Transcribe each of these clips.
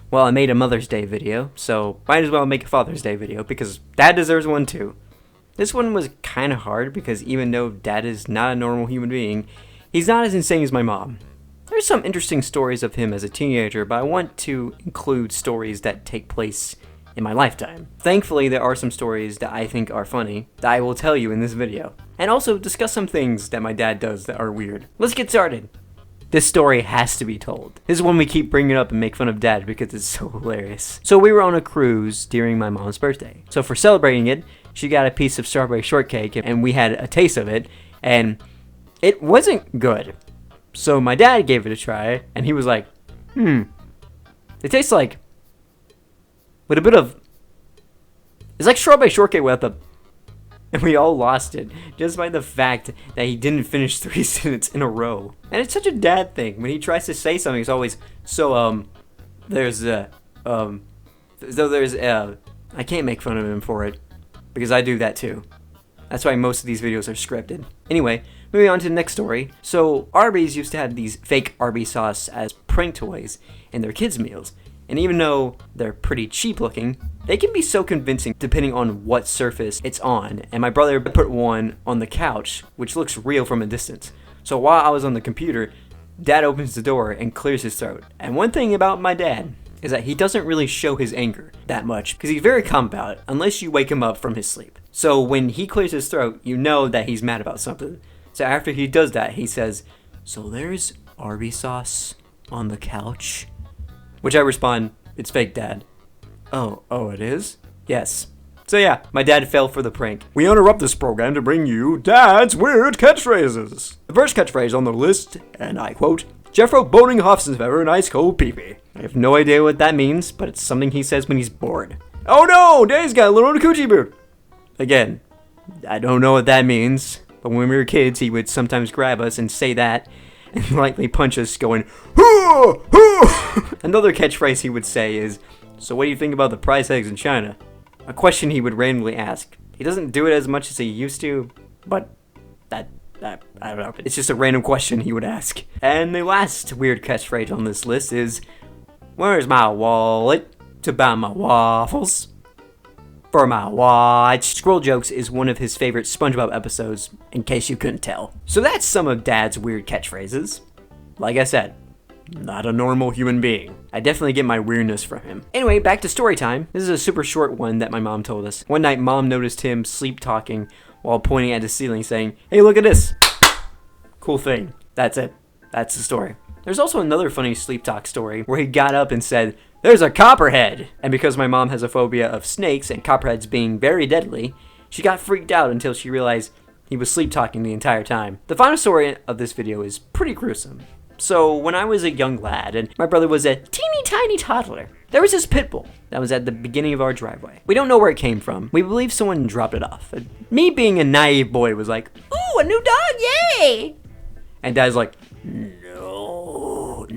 Well, I made a Mother's Day video, so might as well make a Father's Day video because Dad deserves one too. This one was kind of hard because even though Dad is not a normal human being, he's not as insane as my mom. There's some interesting stories of him as a teenager, but I want to include stories that take place in my lifetime. Thankfully, there are some stories that I think are funny that I will tell you in this video, and also discuss some things that my dad does that are weird. Let's get started. This story has to be told. This is one we keep bringing up and make fun of Dad because it's so hilarious. So we were on a cruise during my mom's birthday. So for celebrating it, she got a piece of strawberry shortcake and we had a taste of it, and it wasn't good. So my dad gave it a try and he was like, it tastes like, with a bit of, it's like strawberry shortcake without the, and we all lost it just by the fact that he didn't finish 3 sentences in a row. And it's such a dad thing. When he tries to say something, it's always, I can't make fun of him for it because I do that too. That's why most of these videos are scripted. Anyway, moving on to the next story. So Arby's used to have these fake Arby's sauce as prank toys in their kids' meals. And even though they're pretty cheap looking, they can be so convincing depending on what surface it's on. And my brother put one on the couch, which looks real from a distance. So while I was on the computer, Dad opens the door and clears his throat. And one thing about my dad is that he doesn't really show his anger that much because he's very calm about it unless you wake him up from his sleep. So when he clears his throat, you know that he's mad about something. So after he does that, he says, "So there's Arby's sauce on the couch?" Which I respond, "It's fake, Dad." Oh, it is? Yes. So yeah, my dad fell for the prank. We interrupt this program to bring you Dad's weird catchphrases. The first catchphrase on the list, and I quote, "Jeffro boning Hofson's ever an ice cold peepee." I have no idea what that means, but it's something he says when he's bored. "Oh no, Dad's got a little coochie boot." Again, I don't know what that means, but when we were kids, he would sometimes grab us and say that, and lightly punch us going, "Hoo! Hoo!" Another catchphrase he would say is, "So what do you think about the price tags in China?" A question he would randomly ask. He doesn't do it as much as he used to, but I don't know. It's just a random question he would ask. And the last weird catchphrase on this list is, "Where's my wallet to buy my waffles for my watch?" Squirrel jokes is one of his favorite SpongeBob episodes, in case you couldn't tell. So that's some of Dad's weird catchphrases. Like I said, not a normal human being. I definitely get my weirdness from him. Anyway, back to story time. This is a super short one that my mom told us. One night, Mom noticed him sleep talking while pointing at the ceiling saying, "Hey, look at this." Cool thing. That's it. That's the story. There's also another funny sleep talk story where he got up and said, "There's a copperhead." And because my mom has a phobia of snakes and copperheads being very deadly, she got freaked out until she realized he was sleep talking the entire time. The final story of this video is pretty gruesome. So when I was a young lad and my brother was a teeny tiny toddler, there was this pit bull that was at the beginning of our driveway. We don't know where it came from. We believe someone dropped it off. Me being a naive boy was like, "Ooh, a new dog, yay!" And Dad's like, No.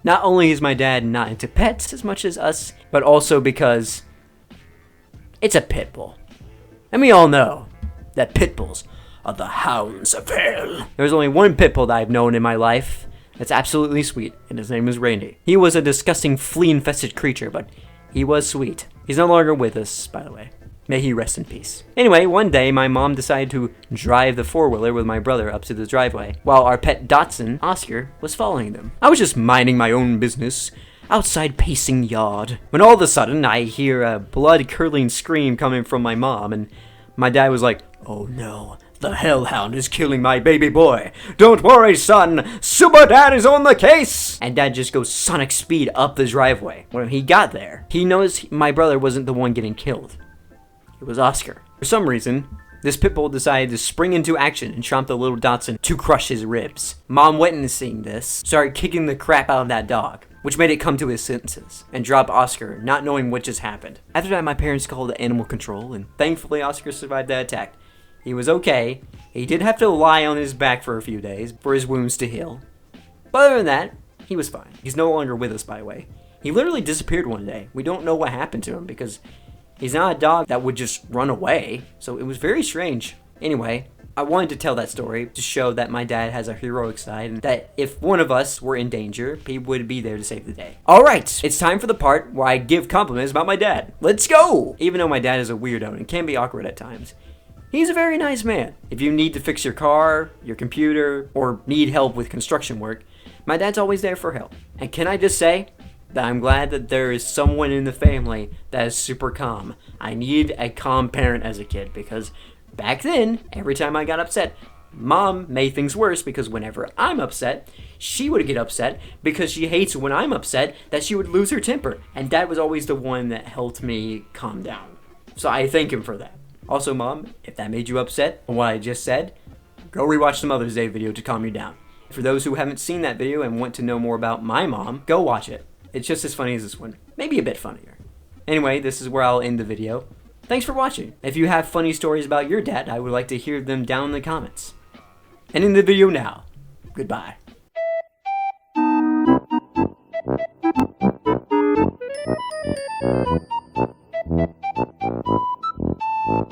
Not only is my dad not into pets as much as us, but also because it's a pit bull. And we all know that pit bulls are the hounds of hell. There's only one pit bull that I've known in my life that's absolutely sweet, and his name is Randy. He was a disgusting flea-infested creature, but he was sweet. He's no longer with us, by the way. May he rest in peace. Anyway, one day my mom decided to drive the four-wheeler with my brother up to the driveway, while our pet Dachshund, Oscar, was following them. I was just minding my own business, outside pacing yard, when all of a sudden I hear a blood-curdling scream coming from my mom, and my dad was like, "Oh no, the hellhound is killing my baby boy. Don't worry, son, Super Dad is on the case." And Dad just goes sonic speed up the driveway. When he got there, he noticed my brother wasn't the one getting killed. It was Oscar. For some reason, this pit bull decided to spring into action and chomp the little Dachshund to crush his ribs. Mom, witnessing this, started kicking the crap out of that dog, which made it come to his senses and drop Oscar, not knowing what just happened. After that, my parents called animal control, and thankfully Oscar survived that attack. He was okay. He did have to lie on his back for a few days for his wounds to heal. But other than that, he was fine. He's no longer with us, by the way. He literally disappeared one day. We don't know what happened to him because he's not a dog that would just run away, so it was very strange. Anyway, I wanted to tell that story to show that my dad has a heroic side and that if one of us were in danger, he would be there to save the day. Alright, it's time for the part where I give compliments about my dad. Let's go! Even though my dad is a weirdo and can be awkward at times, he's a very nice man. If you need to fix your car, your computer, or need help with construction work, my dad's always there for help. And can I just say that I'm glad that there is someone in the family that is super calm. I need a calm parent as a kid because back then, every time I got upset, Mom made things worse because whenever I'm upset, she would get upset because she hates when I'm upset that she would lose her temper. And Dad was always the one that helped me calm down. So I thank him for that. Also, Mom, if that made you upset on what I just said, go rewatch the Mother's Day video to calm you down. For those who haven't seen that video and want to know more about my mom, go watch it. It's just as funny as this one. Maybe a bit funnier. Anyway, this is where I'll end the video. Thanks for watching. If you have funny stories about your dad, I would like to hear them down in the comments. And in the video now, goodbye.